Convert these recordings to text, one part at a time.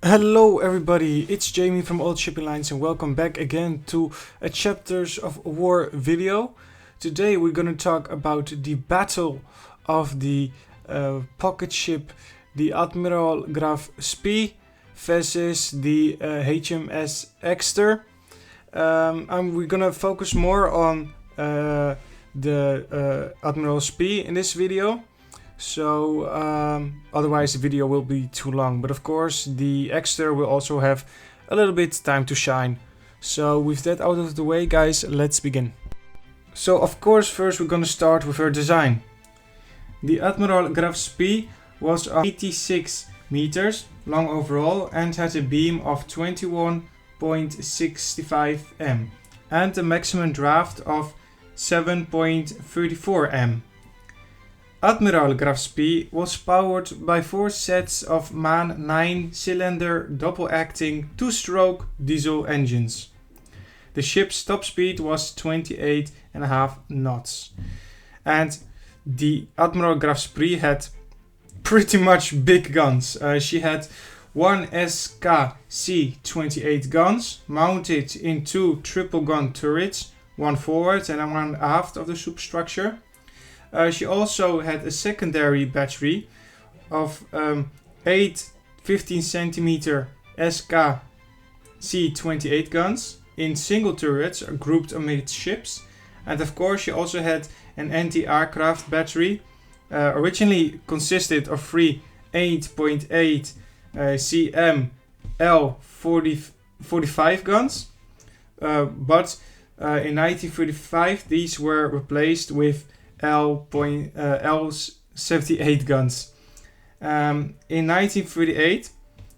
Hello everybody, it's Jamie from Old Shipping Lines and welcome back again to a Chapters of War video. Today we're gonna talk about the battle of the pocket ship, the Admiral Graf Spee versus the HMS Exeter. And we're gonna focus more on the Admiral Spee in this video. So otherwise the video will be too long, but of course the Exeter will also have a little bit time to shine. So with that out of the way, guys, let's begin. So of course first we're gonna start with her design. The Admiral Graf Spee was 86 meters long overall and had a beam of 21.65 m and a maximum draft of 7.34 m. Admiral Graf Spee was powered by 4 sets of MAN 9-cylinder double-acting 2-stroke diesel engines. The ship's top speed was 28.5 knots. And the Admiral Graf Spee had pretty much big guns. She had one SKC-28 guns mounted in 2 triple gun turrets, one forward and one aft of the superstructure. She also had a secondary battery of 8 15 cm SKC-28 guns in single turrets grouped amidships, and of course she also had an anti-aircraft battery. Originally consisted of 3 8.8 cm L45 guns, but in 1935 these were replaced with L78 guns. In 1938,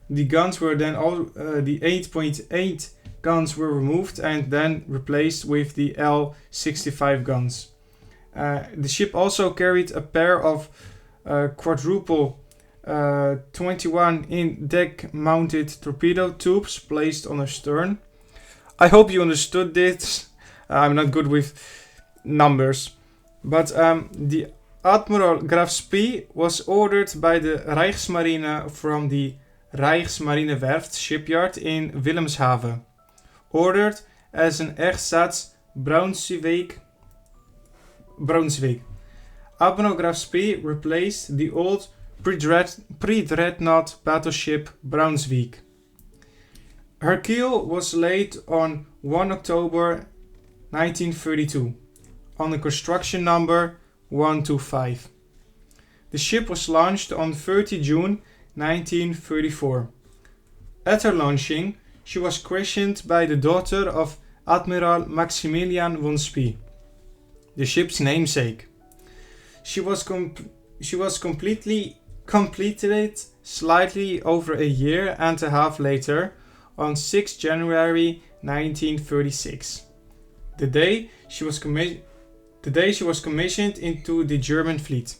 the guns were then the 8.8 guns were removed and then replaced with the L65 guns. The ship also carried a pair of quadruple 21 in deck mounted torpedo tubes placed on her stern. I hope you understood this. I'm not good with numbers. But the Admiral Graf Spee was ordered by the Rijksmarine from the Rijksmarinewerft shipyard in Wilhelmshaven. Ordered as an ersatz Braunschweig. Admiral Graf Spee replaced the old pre-dreadnought battleship Braunschweig. Her keel was laid on 1 October 1932. On the construction number 125. The ship was launched on 30 June 1934. At her launching, she was christened by the daughter of Admiral Maximilian von Spee, the ship's namesake. She was completed slightly over a year and a half later, on 6 January 1936. The day she was commissioned into the German fleet.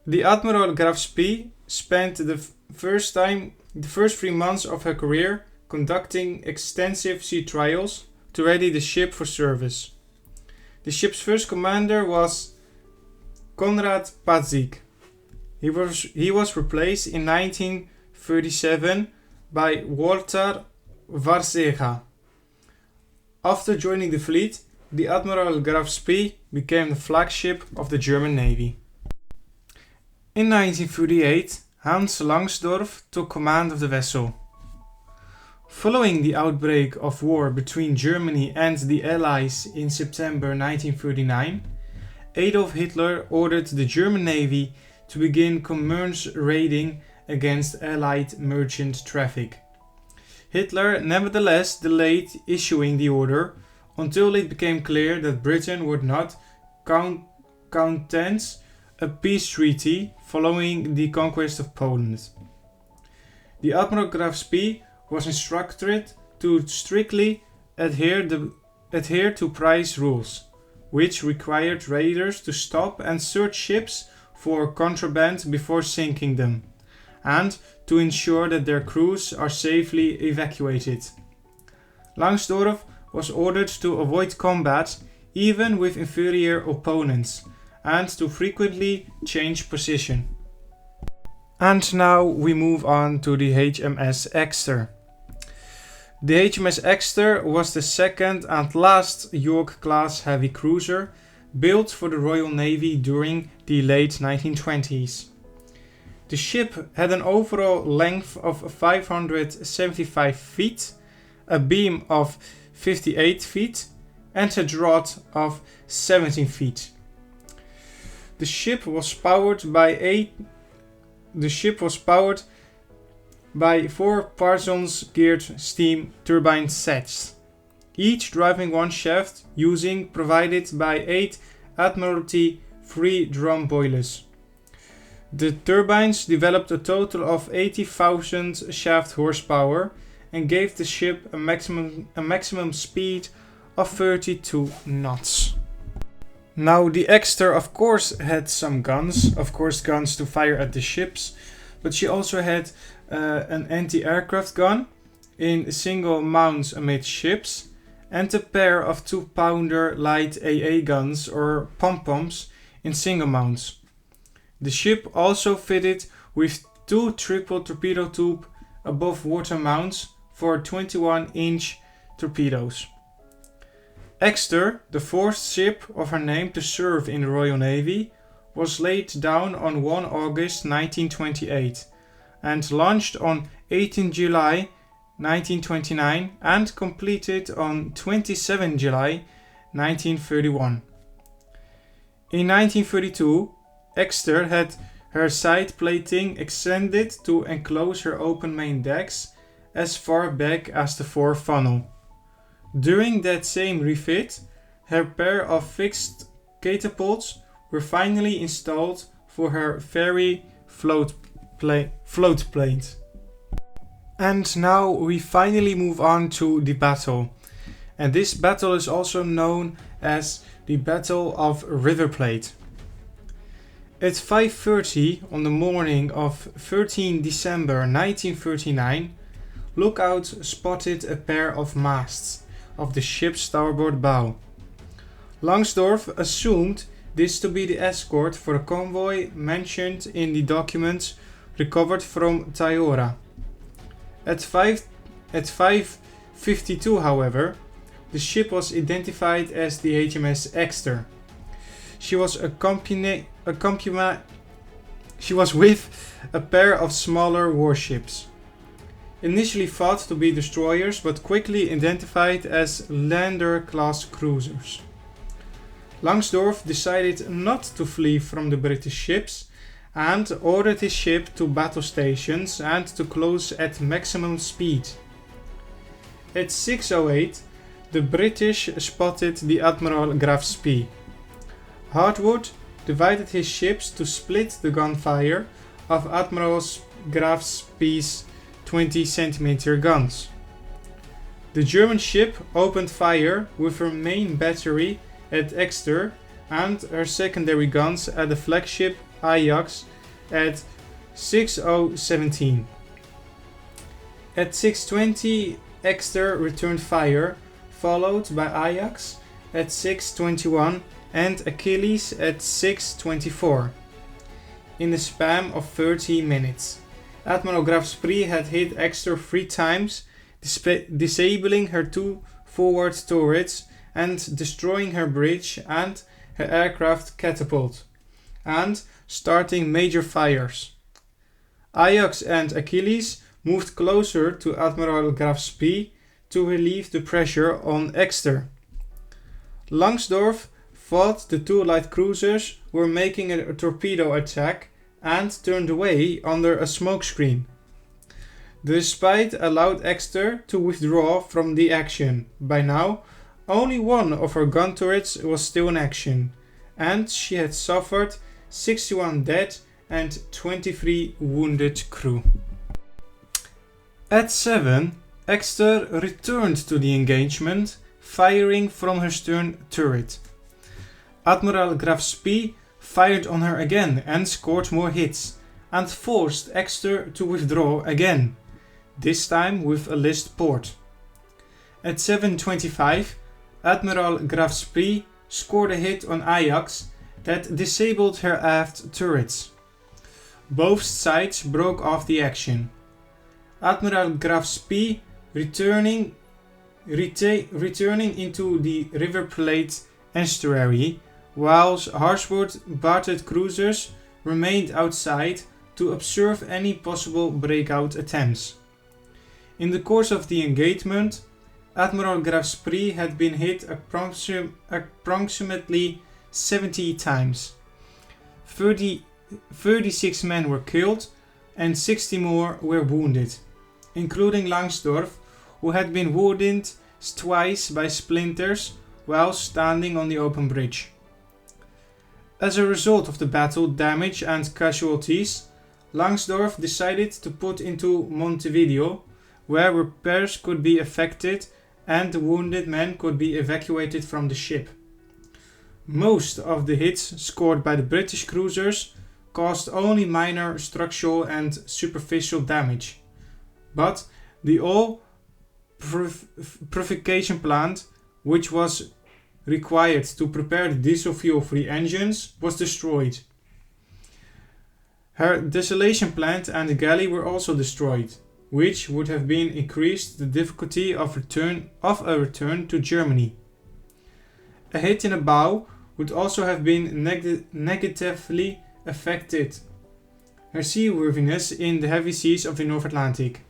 The Admiral Graf Spee spent the first 3 months of her career conducting extensive sea trials to ready the ship for service. The ship's first commander was Konrad Patzig. He was replaced in 1937 by Walter Warzega. After joining the fleet, the Admiral Graf Spee became the flagship of the German Navy. In 1938, Hans Langsdorff took command of the vessel. Following the outbreak of war between Germany and the Allies in September 1939, Adolf Hitler ordered the German Navy to begin commerce raiding against Allied merchant traffic. Hitler nevertheless delayed issuing the order until it became clear that Britain would not countenance a peace treaty following the conquest of Poland. The Admiral Graf Spee was instructed to strictly adhere to price rules, which required raiders to stop and search ships for contraband before sinking them, and to ensure that their crews are safely evacuated. Langsdorff was ordered to avoid combat even with inferior opponents and to frequently change position. And now we move on to the HMS Exeter. The HMS Exeter was the second and last York-class heavy cruiser built for the Royal Navy during the late 1920s. The ship had an overall length of 575 feet, a beam of 58 feet, and a draught of 17 feet. The ship was powered by 4 Parsons geared steam turbine sets, each driving one shaft provided by 8 Admiralty free drum boilers. The turbines developed a total of 80,000 shaft horsepower and gave the ship a maximum speed of 32 knots. Now the Exeter of course had some guns, guns to fire at the ships, but she also had an anti-aircraft gun in single mounts amidships and a pair of 2-pounder light AA guns or pom-poms in single mounts. The ship also fitted with 2 triple torpedo tube above water mounts for 21-inch torpedoes. Exeter, the 4th ship of her name to serve in the Royal Navy, was laid down on 1 August 1928 and launched on 18 July 1929 and completed on 27 July 1931. In 1932, Exeter had her side plating extended to enclose her open main decks as far back as the fore funnel. During that same refit, her pair of fixed catapults were finally installed for her ferry float planes. And now we finally move on to the battle. And this battle is also known as the Battle of River Plate. At 5:30 on the morning of 13 December 1939, lookouts spotted a pair of masts of the ship's starboard bow. Langsdorff assumed this to be the escort for a convoy mentioned in the documents recovered from Taiora. At 5:52, however, the ship was identified as the HMS Exeter. She was with a pair of smaller warships, initially thought to be destroyers but quickly identified as lander-class cruisers. Langsdorff decided not to flee from the British ships and ordered his ship to battle stations and to close at maximum speed. At 6:08, the British spotted the Admiral Graf Spee. Hartwood divided his ships to split the gunfire of Admiral Graf Spee's 20 cm guns. The German ship opened fire with her main battery at Exeter and her secondary guns at the flagship Ajax at 6:17. At 6:20, Exeter returned fire, followed by Ajax at 6:21 and Achilles at 6:24. In the span of 30 minutes, Admiral Graf Spee had hit Exeter 3 times, disabling her 2 forward turrets and destroying her bridge and her aircraft catapult, and starting major fires. Ajax and Achilles moved closer to Admiral Graf Spee to relieve the pressure on Exeter. Langsdorff thought the 2 light cruisers were making a torpedo attack and turned away under a smokescreen. The despite allowed Exeter to withdraw from the action. By now, only 1 of her gun turrets was still in action, and she had suffered 61 dead and 23 wounded crew. At 7, Exeter returned to the engagement, firing from her stern turret. Admiral Graf Spee fired on her again and scored more hits, and forced Exeter to withdraw again, this time with a list port. At 7:25, Admiral Graf Spee scored a hit on Ajax that disabled her aft turrets. both sides broke off the action. Admiral Graf Spee returning into the River Plate estuary, whilst Hartswood battered cruisers remained outside to observe any possible breakout attempts. In the course of the engagement, Admiral Graf Spee had been hit approximately 70 times. 36 men were killed and 60 more were wounded, including Langsdorff, who had been wounded twice by splinters while standing on the open bridge. As a result of the battle damage and casualties, Langsdorff decided to put into Montevideo, where repairs could be effected and the wounded men could be evacuated from the ship. Most of the hits scored by the British cruisers caused only minor structural and superficial damage, but the oil purification plant, which was required to prepare the diesel fuel for the engines, was destroyed. Her desalination plant and the galley were also destroyed, which would have increased the difficulty of a return to Germany. A hit in a bow would also have been negatively affected her seaworthiness in the heavy seas of the North Atlantic.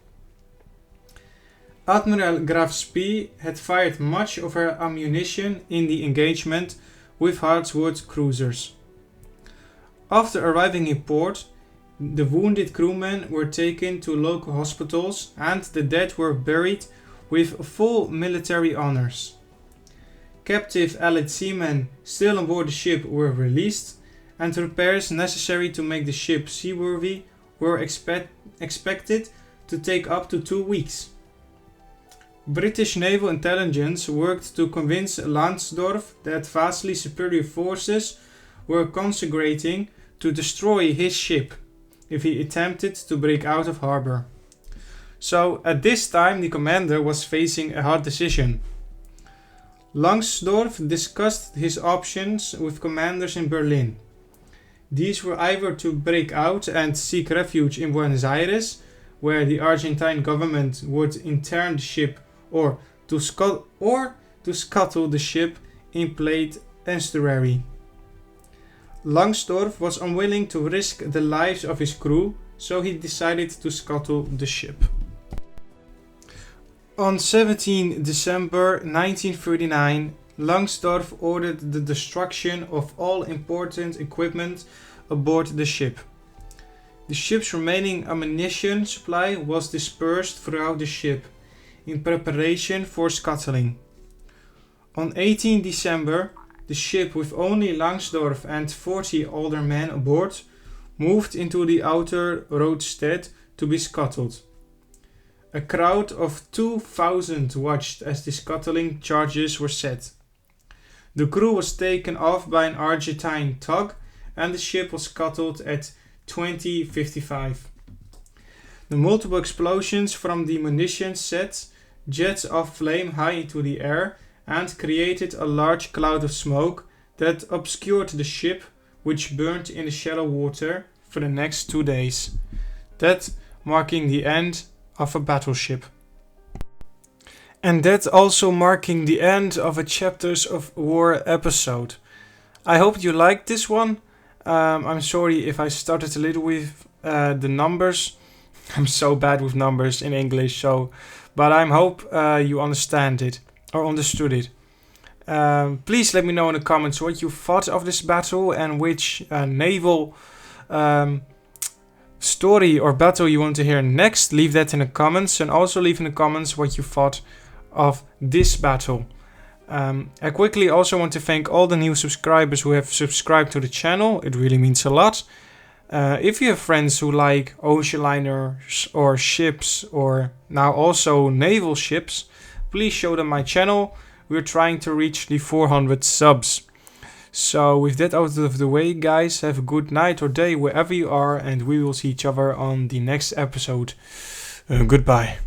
Admiral Graf Spee had fired much of her ammunition in the engagement with Hartswood cruisers. After arriving in port, the wounded crewmen were taken to local hospitals and the dead were buried with full military honors. Captive Allied seamen still on board the ship were released, and repairs necessary to make the ship seaworthy were expected to take up to 2 weeks. British naval intelligence worked to convince Langsdorff that vastly superior forces were conspirating to destroy his ship if he attempted to break out of harbour. So at this time the commander was facing a hard decision. Langsdorff discussed his options with commanders in Berlin. These were either to break out and seek refuge in Buenos Aires, where the Argentine government would intern the ship, or to scuttle the ship in Plate estuary. Langsdorff was unwilling to risk the lives of his crew, so he decided to scuttle the ship. On 17 December 1939, Langsdorff ordered the destruction of all important equipment aboard the ship. The ship's remaining ammunition supply was dispersed throughout the ship in preparation for scuttling. On 18 December, the ship, with only Langsdorff and 40 older men aboard, moved into the outer roadstead to be scuttled. A crowd of 2,000 watched as the scuttling charges were set. The crew was taken off by an Argentine tug and the ship was scuttled at 20:55. The multiple explosions from the munitions set jets of flame high into the air and created a large cloud of smoke that obscured the ship, which burned in the shallow water for the next 2 days, that marking the end of a battleship. And that also marking the end of a Chapters of War episode. I hope you liked this one. I'm sorry if I started a little with the numbers. I'm so bad with numbers in English, but I hope you understand it or understood it. Please let me know in the comments what you thought of this battle and which naval story or battle you want to hear next. Leave that in the comments, and also leave in the comments what you thought of this battle. I quickly also want to thank all the new subscribers who have subscribed to the channel. It really means a lot. If you have friends who like ocean liners or ships, or now also naval ships, please show them my channel. We're trying to reach the 400 subs. So with that out of the way, guys, have a good night or day wherever you are, and we will see each other on the next episode. Goodbye.